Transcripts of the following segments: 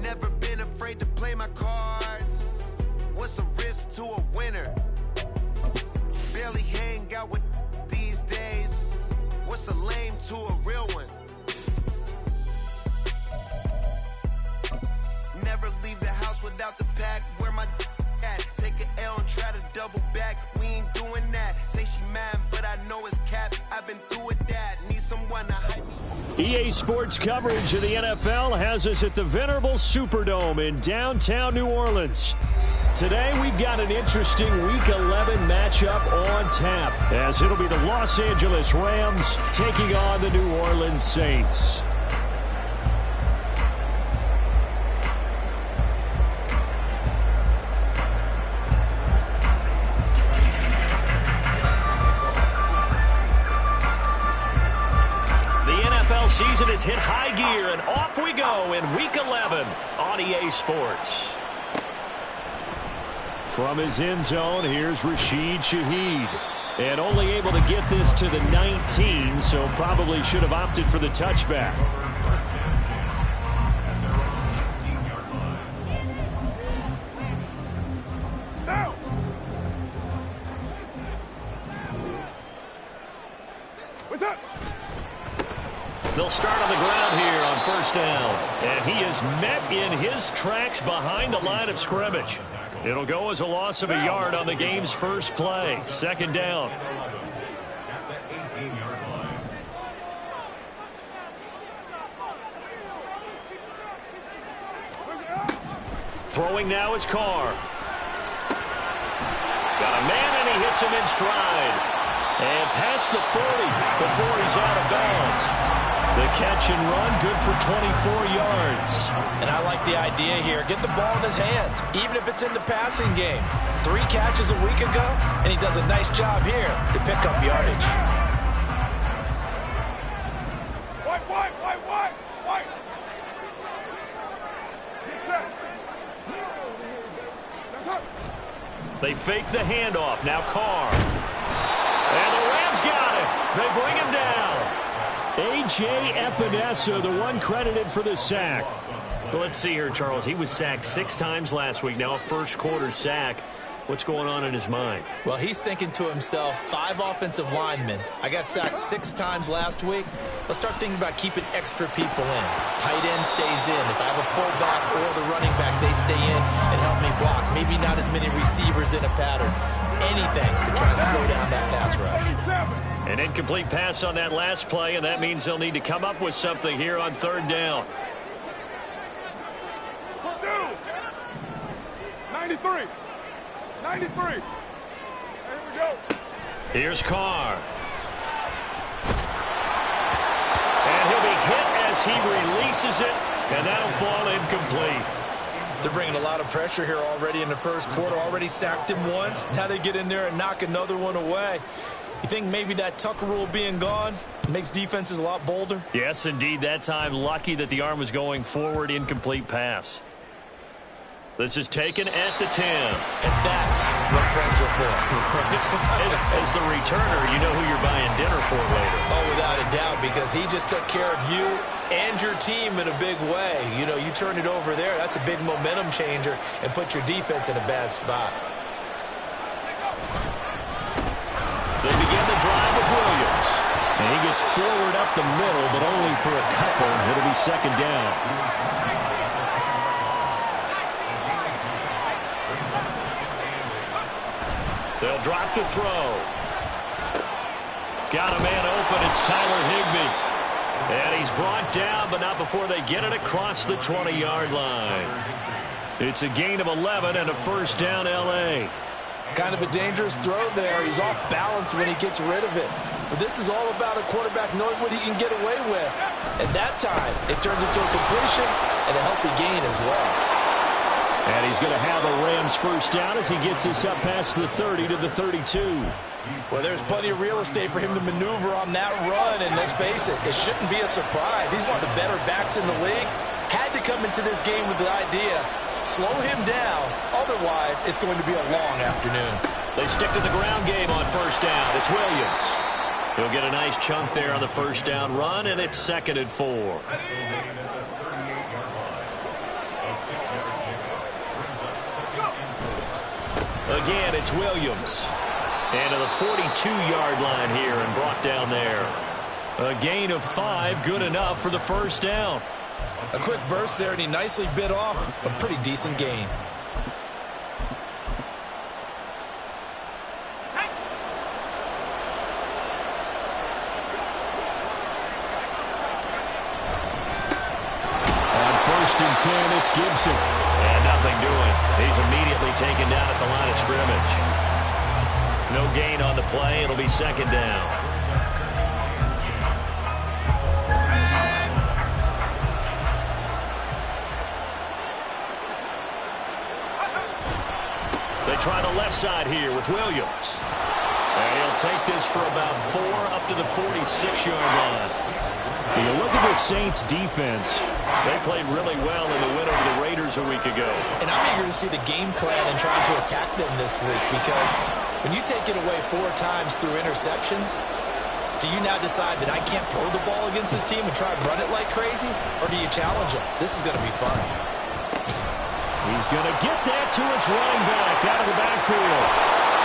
Never been afraid to play my cards. What's a risk to a winner? Barely hang out with these days. What's a lame to a real one? Never leave the house without the pack. Where my at? Take an L and try to double back. We ain't doing that. Say she mad, but I know it's cap. I've been through with that. Need someone to hype me. EA Sports coverage of the NFL has us at the venerable Superdome in downtown New Orleans. Today we've got an interesting Week 11 matchup on tap, as it'll be the Los Angeles Rams taking on the New Orleans Saints. Season has hit high gear, and off we go in Week 11 on EA Sports. From his end zone, here's Rashid Shaheed. And only able to get this to the 19, so probably should have opted for the touchback. What's up? They'll start on the ground here on first down. And he is met in his tracks behind the line of scrimmage. It'll go as a loss of a yard on the game's first play. Second down. Throwing now is Carr. Got a man, and he hits him in stride. And past the 40 before he's out of bounds. The catch and run, good for 24 yards. And I like the idea here. Get the ball in his hands, even if it's in the passing game. 3 catches a week ago, and he does a nice job here to pick up yardage. White. Get set. That's up. They fake the handoff. Now Carr. And the Rams got it. They bring him down. A.J. Epinesa, the one credited for the sack. But let's see here, Charles. He was sacked 6 times last week. Now a first-quarter sack. What's going on in his mind? Well, he's thinking to himself, 5 offensive linemen. I got sacked 6 times last week. Let's start thinking about keeping extra people in. Tight end stays in. If I have a fullback or the running back, they stay in and help me block. Maybe not as many receivers in a pattern. Anything to try and slow down that pass rush. An incomplete pass on that last play, and that means they'll need to come up with something here on third down. 93. Here we go. Here's Carr. And he'll be hit as he releases it, and that'll fall incomplete. They're bringing a lot of pressure here already in the first quarter. Already sacked him once. Now they get in there and knock another one away. You think maybe that Tucker rule being gone makes defenses a lot bolder? Yes, indeed. That time, lucky that the arm was going forward, incomplete pass. This is taken at the 10. And that's what friends are for. As the returner, you know who you're buying dinner for later. Oh, without a doubt, because he just took care of you and your team in a big way. You know, you turn it over there, that's a big momentum changer, and put your defense in a bad spot. They begin the drive with Williams. And he gets forward up the middle, but only for a couple. It'll be second down. They'll drop to throw. Got a man open. It's Tyler Higbee. And he's brought down, but not before they get it across the 20-yard line. It's a gain of 11 and a first down, L.A. Kind of a dangerous throw there. He's off balance when he gets rid of it. But this is all about a quarterback knowing what he can get away with. And that time, it turns into a completion and a healthy gain as well. And he's going to have a Rams first down as he gets this up past the 30 to the 32. Well, there's plenty of real estate for him to maneuver on that run, and let's face it, it shouldn't be a surprise. He's one of the better backs in the league. Had to come into this game with the idea, slow him down, otherwise it's going to be a long afternoon. They stick to the ground game on first down. It's Williams. He'll get a nice chunk there on the first down run, and it's 2nd and 4. Again, it's Williams. And to the 42-yard line here and brought down there. A gain of 5, good enough for the first down. A quick burst there, and he nicely bit off a pretty decent gain. On 1st and 10, it's Gibson. And nothing doing. He's immediately taken down at the line of scrimmage. No gain on the play. It'll be 2nd down. They try the left side here with Williams. And he'll take this for about 4 up to the 46-yard line. When you look at the Saints defense, they played really well in the win over the Raiders a week ago. And I'm eager to see the game plan and trying to attack them this week, because when you take it away 4 times through interceptions, do you now decide that I can't throw the ball against this team and try and run it like crazy? Or do you challenge them? This is going to be fun. He's going to get that to his running back out of the backfield.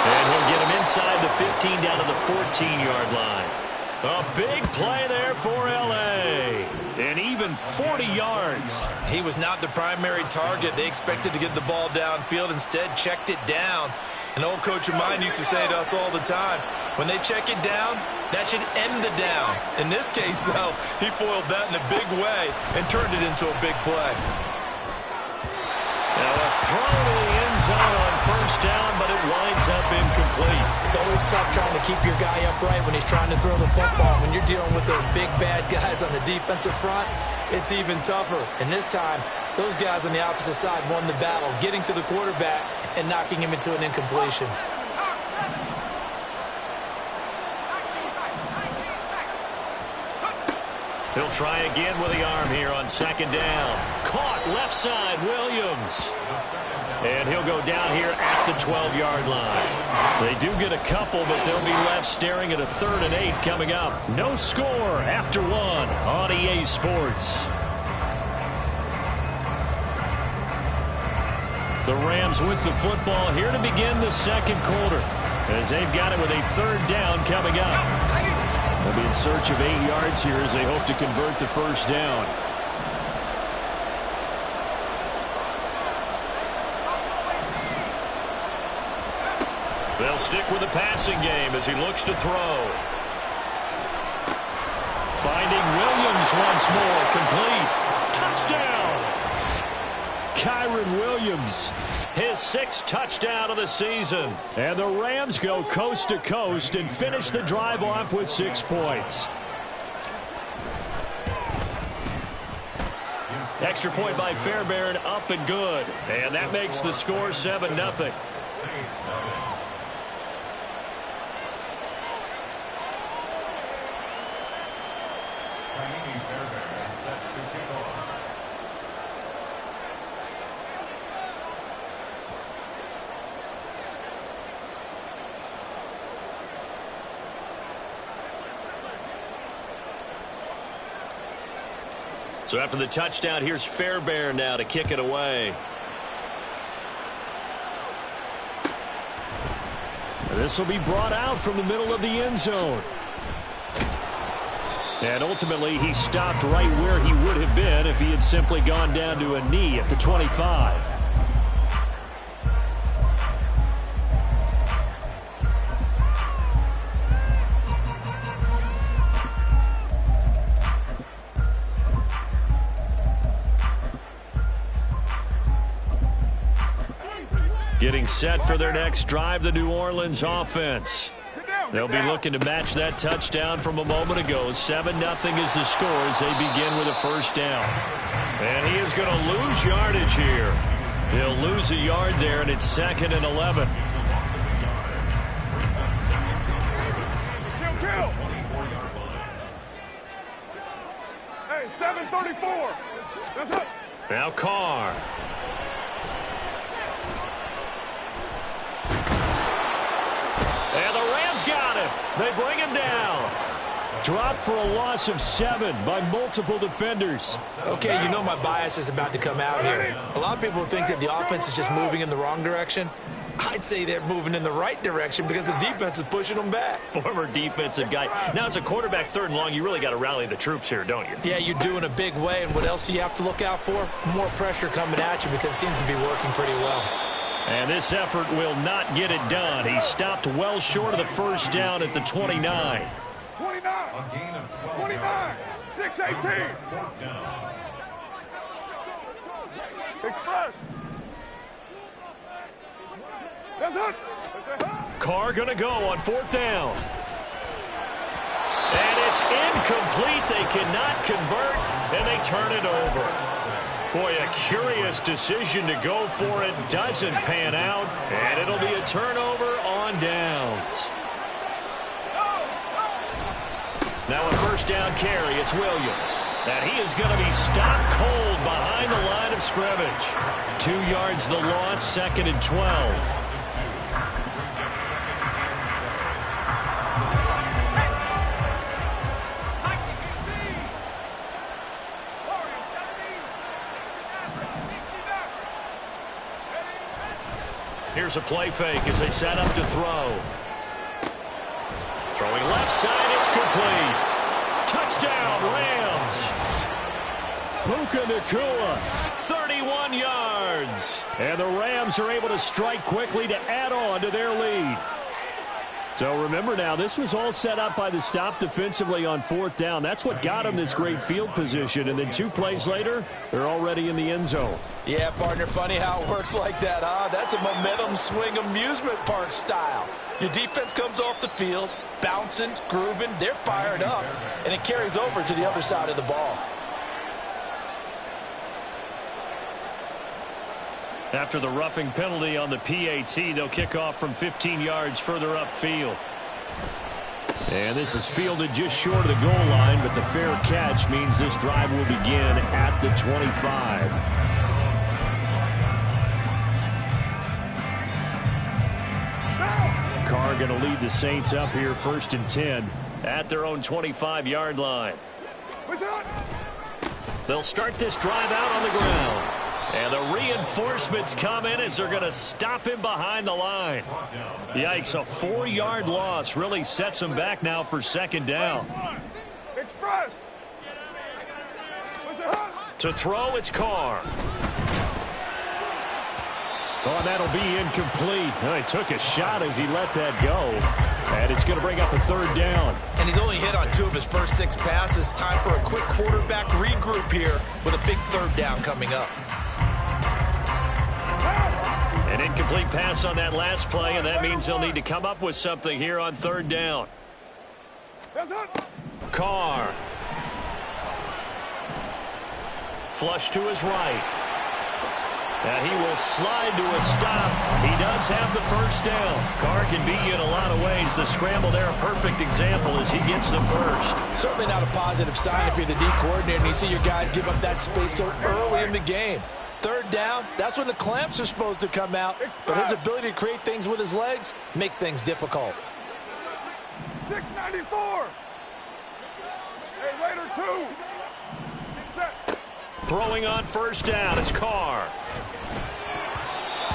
And he'll get him inside the 15 down to the 14-yard line. A big play there for L.A. And even 40 yards. He was not the primary target. They expected to get the ball downfield. Instead, checked it down. An old coach of mine used to say to us all the time, when they check it down, that should end the down. In this case, though, he foiled that in a big way and turned it into a big play. Now a throw to the end zone on 1st down, but it winds up incomplete. It's always tough trying to keep your guy upright when he's trying to throw the football. When you're dealing with those big, bad guys on the defensive front, it's even tougher. And this time, those guys on the opposite side won the battle, getting to the quarterback and knocking him into an incompletion. He'll try again with the arm here on 2nd down. Caught left side, Williams. And he'll go down here at the 12-yard line. They do get a couple, but they'll be left staring at a 3rd and 8 coming up. No score after 1 on EA Sports. The Rams with the football here to begin the 2nd quarter, as they've got it with a 3rd down coming up. They'll be in search of 8 yards here as they hope to convert the 1st down. They'll stick with the passing game as he looks to throw. Finding Williams once more, complete. Touchdown! Kyren Williams, his 6th touchdown of the season. And the Rams go coast to coast and finish the drive off with 6 points. Extra point by Fairbairn, up and good. And that makes the score 7-0. So after the touchdown, here's Fairbairn now to kick it away. And this will be brought out from the middle of the end zone. And ultimately, he stopped right where he would have been if he had simply gone down to a knee at the 25. Getting set for their next drive, the New Orleans offense. They'll be looking to match that touchdown from a moment ago. 7-0 is the score as they begin with a 1st down. And he is going to lose yardage here. He'll lose a yard there, and it's 2nd and 11. Kill. Hey, 7:34. That's it. Now Carr. And the Rams got him. They bring him down. Dropped for a loss of 7 by multiple defenders. Okay, you know my bias is about to come out here. A lot of people think that the offense is just moving in the wrong direction. I'd say they're moving in the right direction because the defense is pushing them back. Former defensive guy. Now, as a quarterback 3rd and long, you really got to rally the troops here, don't you? Yeah, you do in a big way. And what else do you have to look out for? More pressure coming at you because it seems to be working pretty well. And this effort will not get it done. He stopped well short of the first down at the 29. 29, 6-18. Express. That's it. Carr going to go on 4th down. And it's incomplete. They cannot convert, and they turn it over. Boy, a curious decision to go for it. Doesn't pan out, and it'll be a turnover on downs. Now a 1st down carry. It's Williams. And he is going to be stopped cold behind the line of scrimmage. 2 yards the loss, 2nd and 12. Here's a play fake as they set up to throw. Throwing left side, it's complete. Touchdown, Rams. Puka Nacua, 31 yards. And the Rams are able to strike quickly to add on to their lead. So remember now, this was all set up by the stop defensively on 4th down. That's what got them this great field position. And then 2 plays later, they're already in the end zone. Yeah, partner, funny how it works like that, huh? That's a momentum swing amusement park style. Your defense comes off the field, bouncing, grooving, they're fired up, and it carries over to the other side of the ball. After the roughing penalty on the PAT, they'll kick off from 15 yards further upfield. And this is fielded just short of the goal line, but the fair catch means this drive will begin at the 25. Carr going to lead the Saints up here 1st and 10 at their own 25-yard line. They'll start this drive out on the ground. And the reinforcements come in as they're going to stop him behind the line. Yikes, a 4-yard loss really sets him back now for 2nd down. Express. To throw, it's Carr. Oh, and that'll be incomplete. Well, he took a shot as he let that go. And it's going to bring up a 3rd down. And he's only hit on 2 of his first 6 passes. Time for a quick quarterback regroup here with a big 3rd down coming up. An incomplete pass on that last play, and that means they'll need to come up with something here on 3rd down. Carr. Flush to his right. And he will slide to a stop. He does have the 1st down. Carr can beat you in a lot of ways. The scramble there, a perfect example as he gets the 1st. Certainly not a positive sign if you're the D coordinator and you see your guys give up that space so early in the game. 3rd down, that's when the clamps are supposed to come out. But his ability to create things with his legs makes things difficult. 694. Hey, later 2. Set. Throwing on 1st down, it's Carr.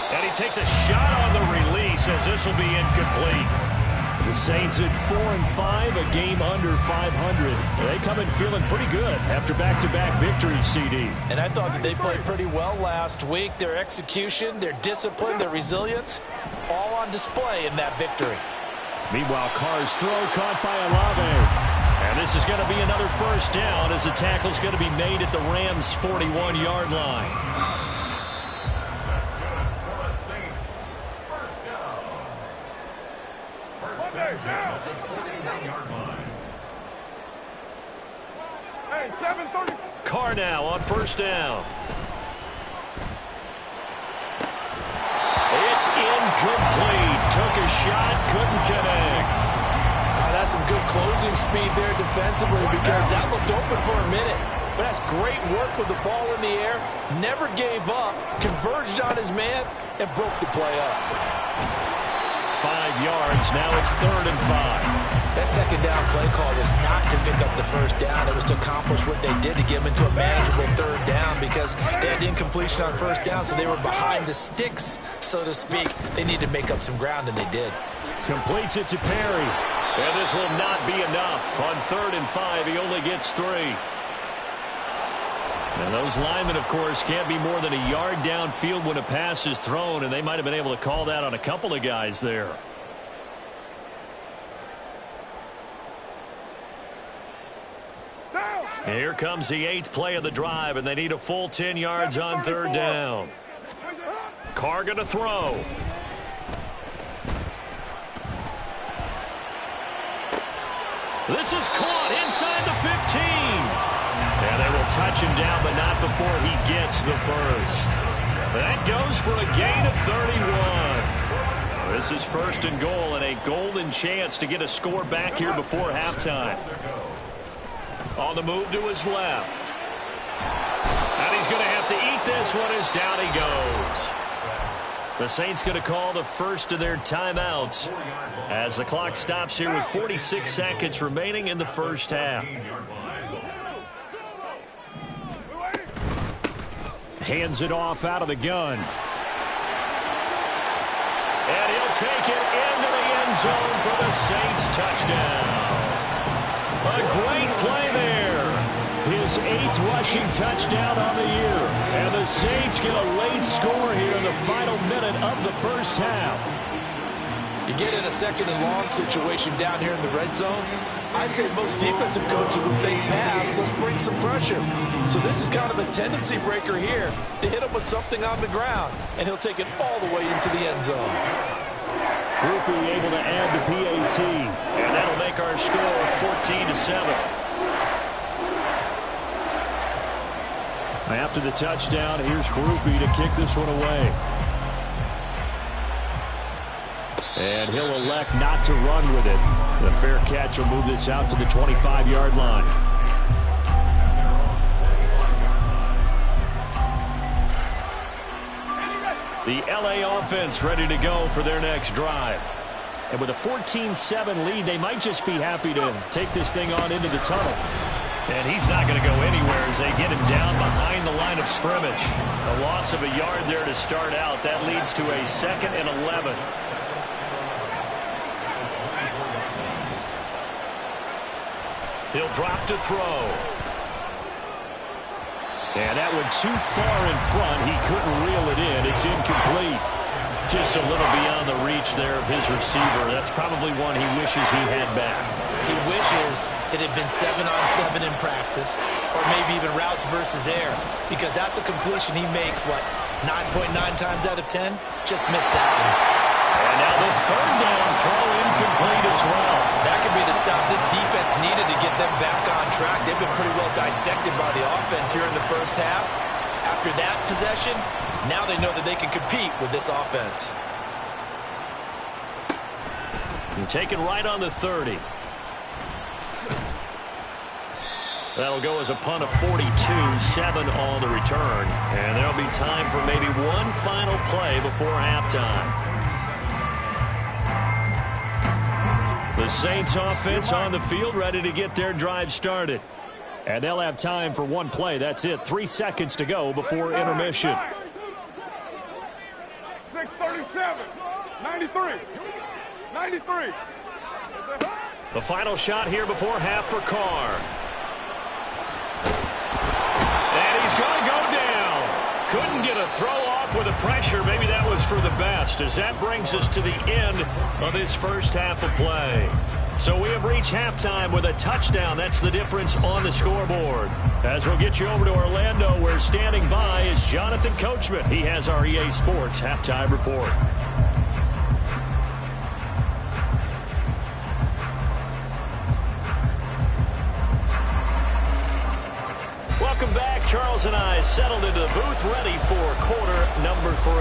And he takes a shot on the release as this will be incomplete. The Saints at 4-5, a game under 500. They come in feeling pretty good after back-to-back victories, CD. And I thought that they played pretty well last week. Their execution, their discipline, their resilience, all on display in that victory. Meanwhile, Carr's throw caught by Olave. And this is going to be another 1st down as the tackle's going to be made at the Rams' 41-yard line. Hey, 730. Carr now on 1st down. It's incomplete. Took a shot, couldn't connect. That's some good closing speed there defensively because that looked open for a minute. But that's great work with the ball in the air. Never gave up, converged on his man, and broke the play up. 5 yards. Now it's 3rd and 5. That second down play call was not to pick up the first down. It was to accomplish what they did to get them into a manageable third down because they had incompletion on first down, so they were behind the sticks, so to speak. They needed to make up some ground, and they did. Completes it to Perry. And this will not be enough. On 3rd and 5, he only gets 3. And those linemen, of course, can't be more than a yard downfield when a pass is thrown, and they might have been able to call that on a couple of guys there. Here comes the 8th play of the drive, and they need a full 10 yards on 3rd down. Carr going to throw. This is caught inside the 15. And they will touch him down, but not before he gets the first. That goes for a gain of 31. This is 1st and goal, and a golden chance to get a score back here before halftime. On the move to his left. And he's going to have to eat this one as down he goes. The Saints going to call the first of their timeouts as the clock stops here with 46 seconds remaining in the first half. Hands it off out of the gun. And he'll take it into the end zone for the Saints touchdown. A great play there. His 8th rushing touchdown on the year. And the Saints get a late score here in the final minute of the first half. You get in a 2nd and long situation down here in the red zone. I'd say most defensive coaches would think, pass, let's bring some pressure. So this is kind of a tendency breaker here to hit him with something on the ground. And he'll take it all the way into the end zone. Grupe able to add the PAT. And that'll make our score 14-7. After the touchdown, here's Grupe to kick this one away. And he'll elect not to run with it. The fair catch will move this out to the 25-yard line. The LA offense ready to go for their next drive. And with a 14-7 lead, they might just be happy to take this thing on into the tunnel. And he's not going to go anywhere as they get him down behind the line of scrimmage. A loss of a yard there to start out. That leads to a 2nd and 11. He'll drop to throw. And that went too far in front. He couldn't reel it in. It's incomplete. Just a little beyond the reach there of his receiver. That's probably one he wishes he had back. He wishes it had been 7-on-7 in practice, or maybe even routes versus air, because that's a completion he makes, 9.9 times out of 10? Just missed that one. And now the 3rd down throw incomplete as well. That could be the stop this defense needed to get them back on track. They've been pretty well dissected by the offense here in the first half. After that possession, now they know that they can compete with this offense. And taken right on the 30. That'll go as a punt of 42, 7 on the return. And there'll be time for maybe one final play before halftime. The Saints offense on the field ready to get their drive started. And they'll have time for one play. That's it. 3 seconds to go before intermission. 6:37, 93, 93. The final shot here before half for Carr. And he's going to go down. Couldn't get a throw off with the pressure. Maybe that was for the best, as that brings us to the end of this first half of play. So we have reached halftime with a touchdown. That's the difference on the scoreboard. As we'll get you over to Orlando, where standing by is Jonathan Coachman. He has our EA Sports halftime report. Welcome back. Charles and I settled into the booth, ready for quarter number 3.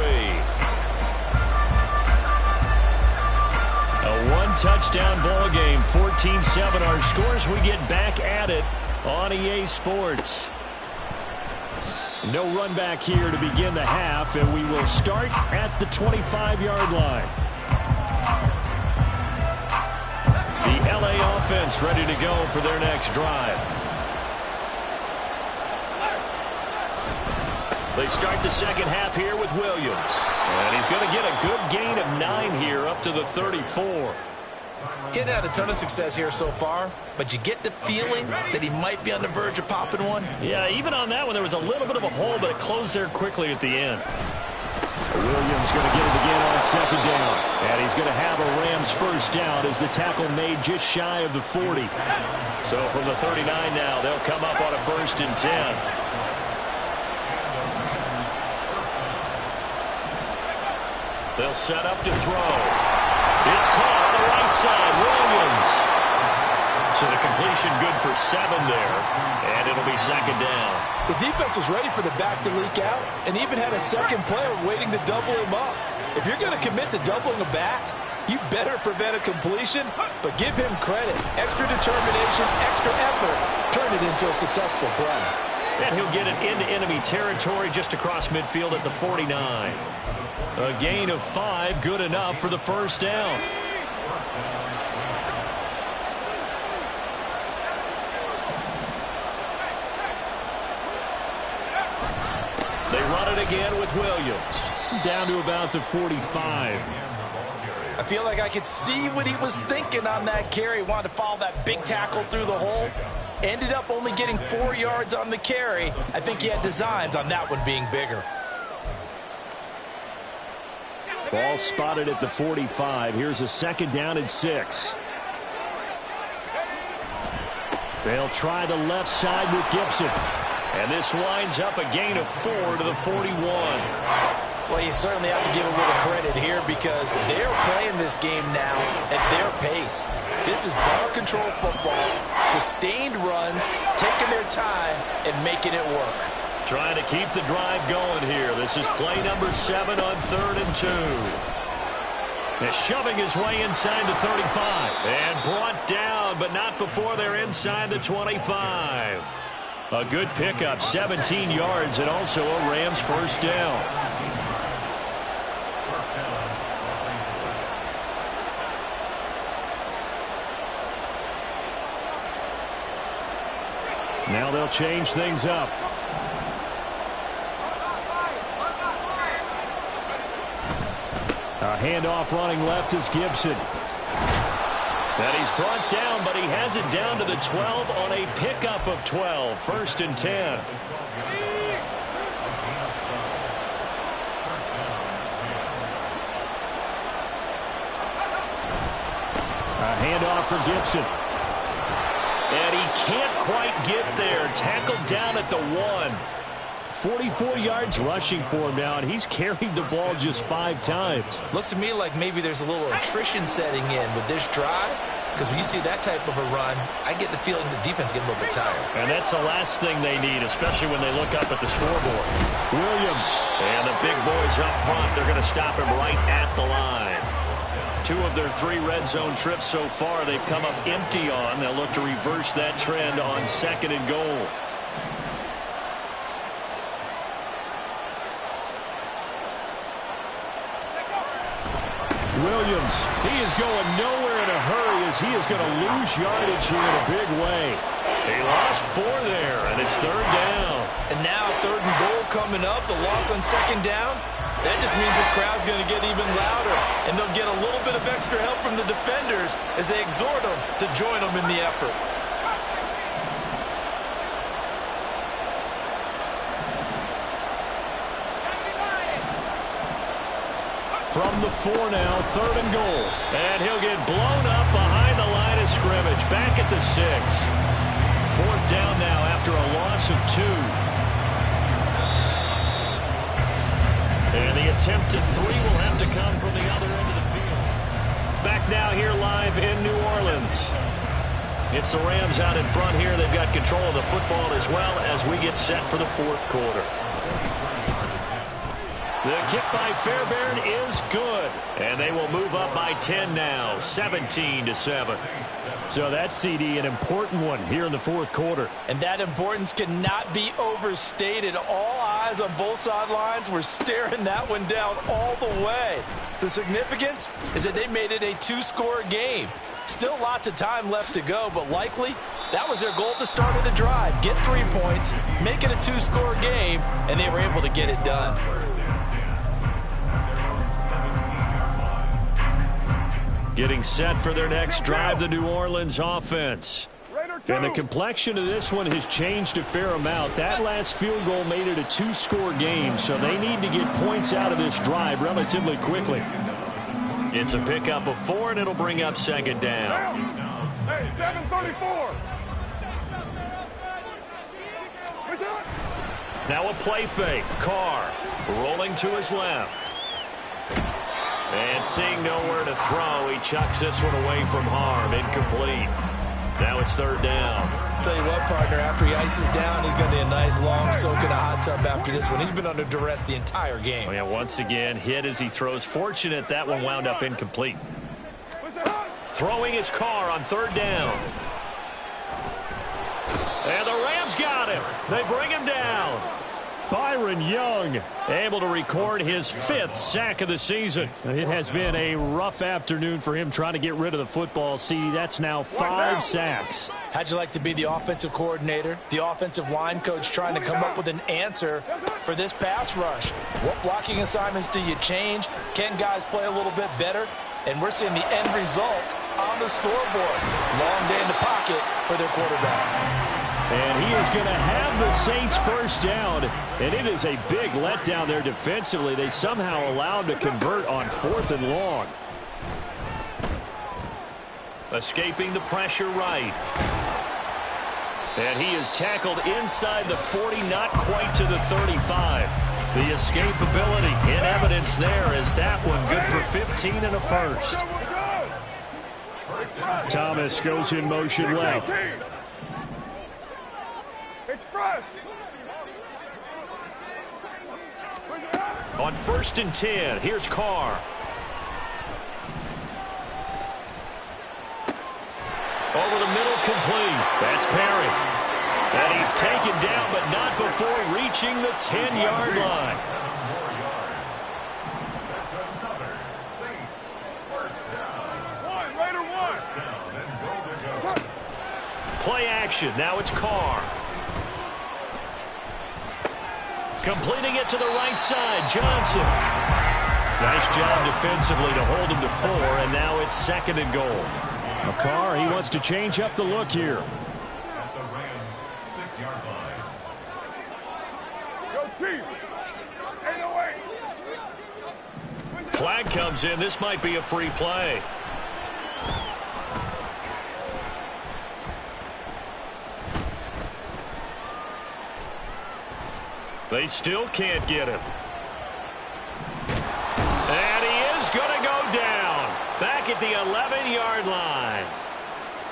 A one-touchdown ball game, 14-7 our scores. We get back at it on EA Sports. No run back here to begin the half, and we will start at the 25-yard line. The LA offense ready to go for their next drive. They start the second half here with Williams. And he's going to get a good gain of 9 here up to the 34. He hadn't had a ton of success here so far, but you get the feeling that he might be on the verge of popping one. Yeah, even on that one, there was a little bit of a hole, but it closed there quickly at the end. Williams going to get it again on second down. And he's going to have a Rams first down as the tackle made just shy of the 40. So from the 39 now, they'll come up on a 1st and 10. They'll set up to throw. It's caught on the right side. Williams. So the completion good for 7 there. And it'll be second down. The defense was ready for the back to leak out and even had a second player waiting to double him up. If you're going to commit to doubling a back, you better prevent a completion, but give him credit. Extra determination, extra effort. Turn it into a successful play. And he'll get it into enemy territory just across midfield at the 49. A gain of 5, good enough for the first down. They run it again with Williams. Down to about the 45. I feel like I could see what he was thinking on that carry. Wanted to follow that big tackle through the hole. Ended up only getting 4 yards on the carry. I think he had designs on that one being bigger. Ball spotted at the 45. Here's a second down and 6. They'll try the left side with Gibson. And this winds up a gain of 4 to the 41. Well, you certainly have to give a little credit here because they're playing this game now at their pace. This is ball control football, sustained runs, taking their time, and making it work. Trying to keep the drive going here. This is play number 7 on 3rd and 2. They're shoving his way inside the 35. And brought down, but not before they're inside the 25. A good pickup, 17 yards, and also a Rams first down. Now they'll change things up. A handoff running left is Gibson. And he's brought down, but he has it down to the 12 on a pickup of 12. 1st and 10. A handoff for Gibson. And he can't quite get there. Tackled down at the 1. 44 yards rushing for him now, and he's carried the ball just 5 times. Looks to me like maybe there's a little attrition setting in with this drive, because when you see that type of a run, I get the feeling the defense getting a little bit tired. And that's the last thing they need, especially when they look up at the scoreboard. Williams and the big boys up front, they're going to stop him right at the line. 2 of their 3 red zone trips so far they've come up empty on. They'll look to reverse that trend on 2nd and goal. Williams, he is going nowhere in a hurry as he is going to lose yardage here in a big way. He lost 4 there, and it's 3rd down. And now 3rd and goal coming up, the loss on 2nd down. That just means this crowd's going to get even louder, and they'll get a little bit of extra help from the defenders as they exhort them to join them in the effort. From the 4 now, 3rd and goal. And he'll get blown up behind the line of scrimmage. Back at the 6. 4th down now after a loss of 2. And the attempted 3 will have to come from the other end of the field. Back now here live in New Orleans. It's the Rams out in front here. They've got control of the football as well as we get set for the 4th quarter. The kick by Fairbairn is good. And they will move up by 10 now, 17-7. So that's, CD, an important one here in the 4th quarter. And that importance cannot be overstated. All eyes on both sidelines were staring that one down all the way. The significance is that they made it a 2-score game. Still lots of time left to go, but likely that was their goal at the start of the drive. Get 3 points, make it a 2-score game, and they were able to get it done. Getting set for their next drive, the New Orleans offense. And the complexion of this one has changed a fair amount. That last field goal made it a 2-score game, so they need to get points out of this drive relatively quickly. It's a pickup of 4, and it'll bring up second down. Hey, 734. Now a play fake. Carr rolling to his left. And seeing nowhere to throw, he chucks this one away from harm. Incomplete. Now it's third down. Tell you what, partner, after he ices down, he's going to be a nice long soak in a hot tub after this one. He's been under duress the entire game. Oh, yeah, once again, hit as he throws. Fortunate that one wound up incomplete. Throwing his Carr on third down. And the Rams got him. They bring him down. Byron Young able to record his 5th sack of the season. It has been a rough afternoon for him trying to get rid of the football. See, that's now 5 sacks. How'd you like to be the offensive coordinator, the offensive line coach trying to come up with an answer for this pass rush? What blocking assignments do you change? Can guys play a little bit better? And we're seeing the end result on the scoreboard. Long day in the pocket for their quarterback. And he is going to have the Saints first down. And it is a big letdown there defensively. They somehow allowed to convert on 4th and long. Escaping the pressure right. And he is tackled inside the 40, not quite to the 35. The escapability in evidence there is that one good for 15 and a first. Thomas goes in motion left. Express. On 1st and 10, here's Carr. Over the middle, complete. That's Perry. And he's taken down, but not before reaching the 10-yard line. Play action. Now it's Carr. Completing it to the right side, Johnson. Nice job defensively to hold him to 4, and now it's 2nd and goal. Carr, he wants to change up the look here. At the Rams' 6-yard line. Go Chiefs. 808. Flag comes in. This might be a free play. They still can't get him. And he is going to go down. Back at the 11-yard line.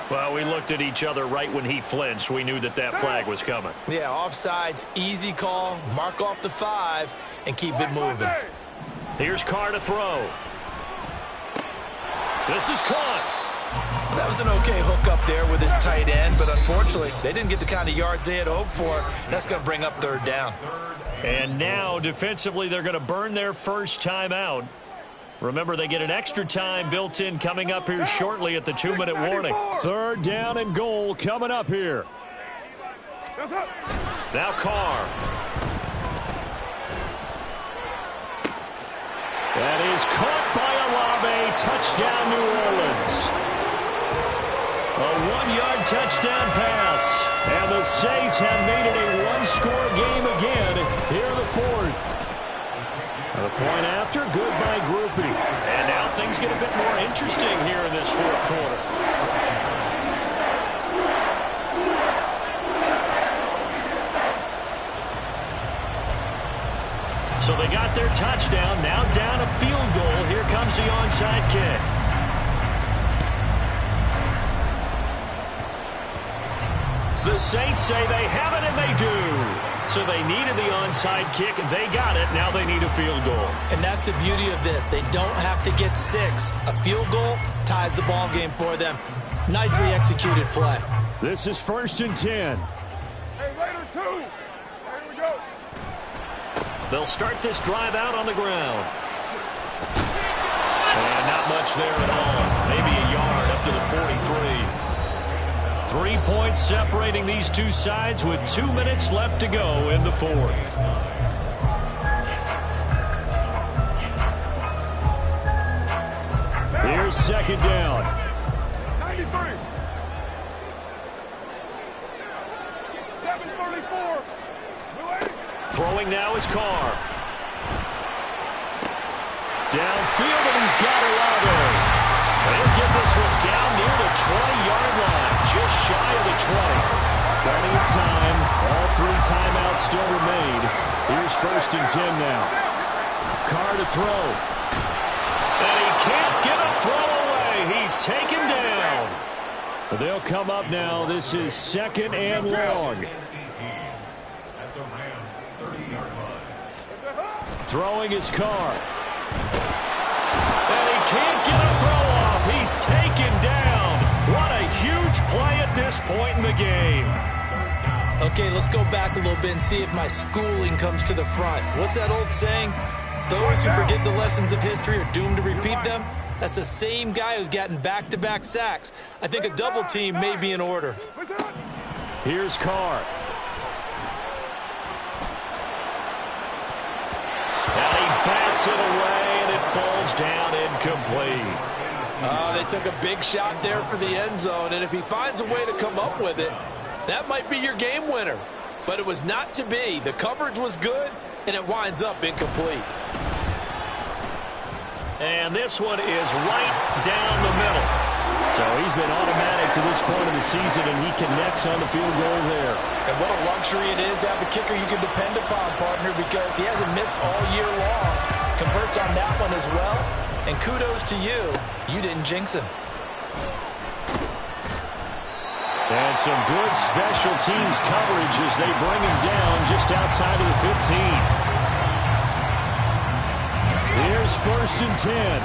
Well, we looked at each other right when he flinched. We knew that that flag was coming. Yeah, offsides, easy call. Mark off the 5 and keep it moving. Here's Carr to throw. This is caught. That was an okay hook up there with his tight end, but unfortunately, they didn't get the kind of yards they had hoped for. That's going to bring up third down. And now, defensively, they're going to burn their first timeout. Remember, they get an extra time built in coming up here shortly at the 2-minute warning. 3rd down and goal coming up here. Now Carr. That is caught by Olave. Touchdown, New Orleans. A 1-yard touchdown pass. And the Saints have made it a 1-score game again here in the 4th. The point after, good by Grupe. And now things get a bit more interesting here in this 4th quarter. So they got their touchdown, now down a field goal. Here comes the onside kick. The Saints say they have it, and they do. So they needed the onside kick. They got it. Now they need a field goal. And that's the beauty of this. They don't have to get 6. A field goal ties the ball game for them. Nicely executed play. This is 1st and 10. Hey, Raider 2. Here we go. They'll start this drive out on the ground. And not much there at all. Maybe a yard up to the 43. 3 points separating these two sides with 2 minutes left to go in the fourth. Here's second down. 93. 734. Throwing now is Carr. Downfield, and he's got Olave. They'll get this one down near the 20-yard line, just shy of the 20. Plenty of time. All 3 timeouts still remain. Here's 1st and 10 now. Carr to throw. And he can't get a throw away. He's taken down. They'll come up now. This is 2nd and long. At the Rams' 30-yard line. Throwing his Carr. And he can't get a throw off. He's taken down. What a huge play at this point in the game. Okay, let's go back a little bit and see if my schooling comes to the front. What's that old saying? Those who forget the lessons of history are doomed to repeat them. That's the same guy who's gotten back-to-back sacks. I think a double team may be in order. Here's Carr. And he bats it away, and it falls down incomplete. They took a big shot there for the end zone, and if he finds a way to come up with it, that might be your game winner. But it was not to be. The coverage was good, and it winds up incomplete. And this one is right down the middle. So he's been automatic to this point of the season, and he connects on the field goal there. And what a luxury it is to have a kicker you can depend upon, partner, because he hasn't missed all year long. Converts on that one as well. And kudos to you. You didn't jinx him. And some good special teams coverage as they bring him down just outside of the 15. Here's 1st and 10.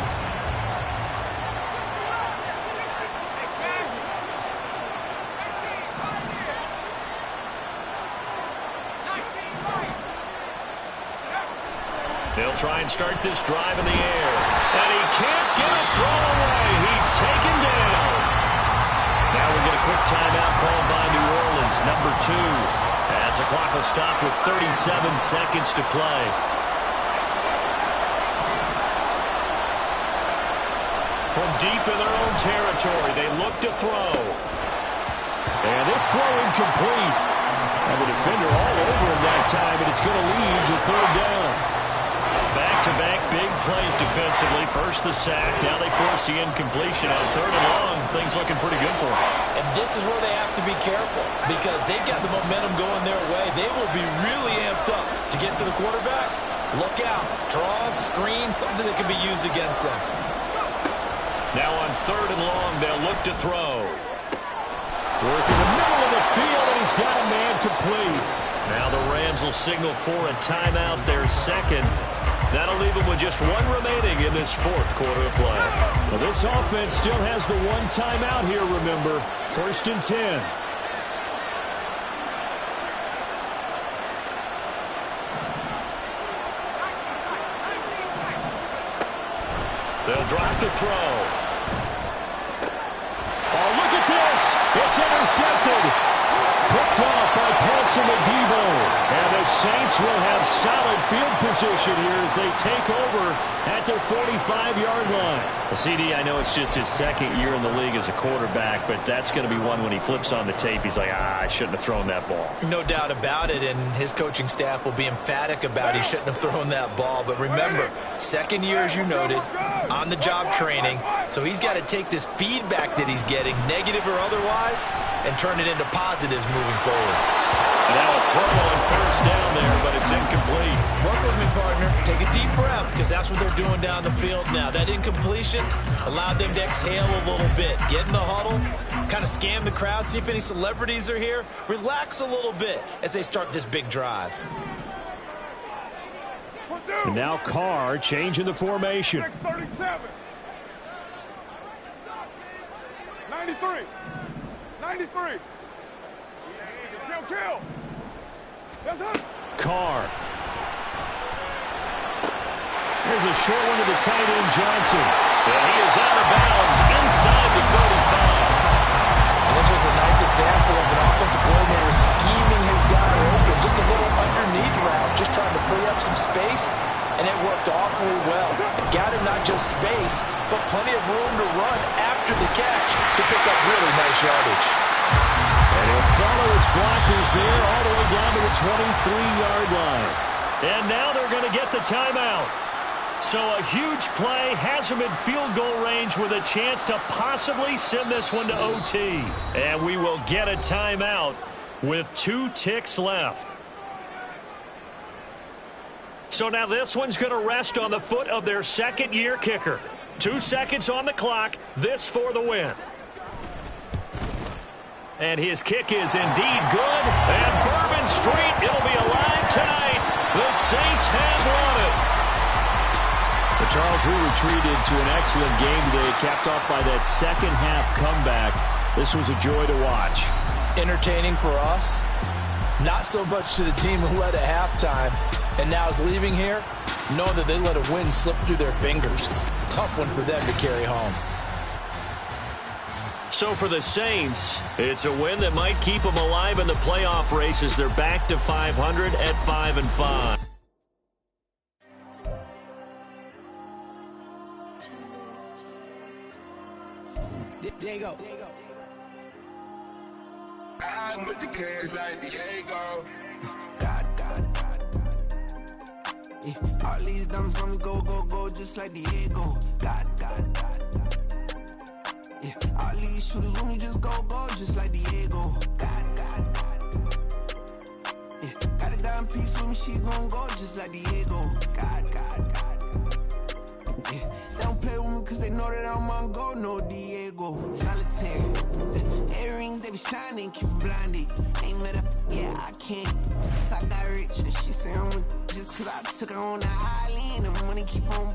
They'll try and start this drive in the air. And he can't get a throw away. He's taken down. Now we get a quick timeout called by New Orleans, number 2. As the clock will stop with 37 seconds to play. From deep in their own territory, they look to throw. And this throw incomplete. And the defender all over him that time, and it's going to lead to 3rd down. Back-to-back big plays defensively. First the sack. Now they force the incompletion on 3rd and long. Things looking pretty good for them. And this is where they have to be careful because they've got the momentum going their way. They will be really amped up to get to the quarterback. Look out. Draw, screen, something that can be used against them. Now on 3rd and long, they'll look to throw. Work in the middle of the field, and he's got a man complete. Now the Rams will signal for a timeout, their 2nd. That'll leave them with just 1 remaining in this 4th quarter of play. Well, this offense still has the 1 timeout here, remember. 1st and 10. They'll drop the throw. Oh, look at this. It's intercepted. Picked off by Paulson Adebo. And the Saints will have solid field position here as they take over at their 45-yard line. CD, I know it's just his 2nd year in the league as a quarterback, but that's going to be one when he flips on the tape, he's like, I shouldn't have thrown that ball. No doubt about it, and his coaching staff will be emphatic about he shouldn't have thrown that ball. But remember, 2nd year, as you noted, on-the-job training, so he's got to take this feedback that he's getting, negative or otherwise, and turn it into positives moving forward. And now a throw on 1st down there, but it's incomplete. Work with me, partner. Take a deep breath, because that's what they're doing down the field now. That incompletion allowed them to exhale a little bit. Get in the huddle, kind of scan the crowd, see if any celebrities are here. Relax a little bit as they start this big drive. And now Carr changing the formation. 637. 93. 93. Kill. Yes, sir. Carr. Here's a short one to the tight end, Johnson. And he is out of bounds inside the 35. And this was a nice example of an offensive coordinator scheming his guy open. Just a little underneath route, just trying to free up some space, and it worked awfully well. Got him not just space, but plenty of room to run after the catch to pick up really nice yardage. And he'll follow his blockers there all the way down to the 23-yard line. And now they're going to get the timeout. So a huge play has him in field goal range with a chance to possibly send this one to OT. And we will get a timeout with 2 ticks left. So now this one's going to rest on the foot of their second-year kicker. 2 seconds on the clock. This for the win. And his kick is indeed good. And Bourbon Street, it'll be alive tonight. The Saints have won it. But Charles, we retreated to an excellent game today, capped off by that second-half comeback. This was a joy to watch. Entertaining for us, not so much to the team who led at halftime and now is leaving here, knowing that they let a win slip through their fingers. Tough one for them to carry home. So for the Saints, it's a win that might keep them alive in the playoff race as they're back to 500 at 5-5. Diego. I'm with the cash like Diego. God. Yeah, all these dumps on me go, just like Diego. God. Yeah, all these shooters on me just go, just like Diego. God. Yeah, got a dime piece with me, she gon' go just like Diego. God. Yeah, they don't play with me cause they know that I'm on go, no Diego. Solitaire. Earrings, they be shining, keep blinded. Ain't met up, yeah, I can't. Since I got rich, and she say I'm just cause I took her on the island. The money keep on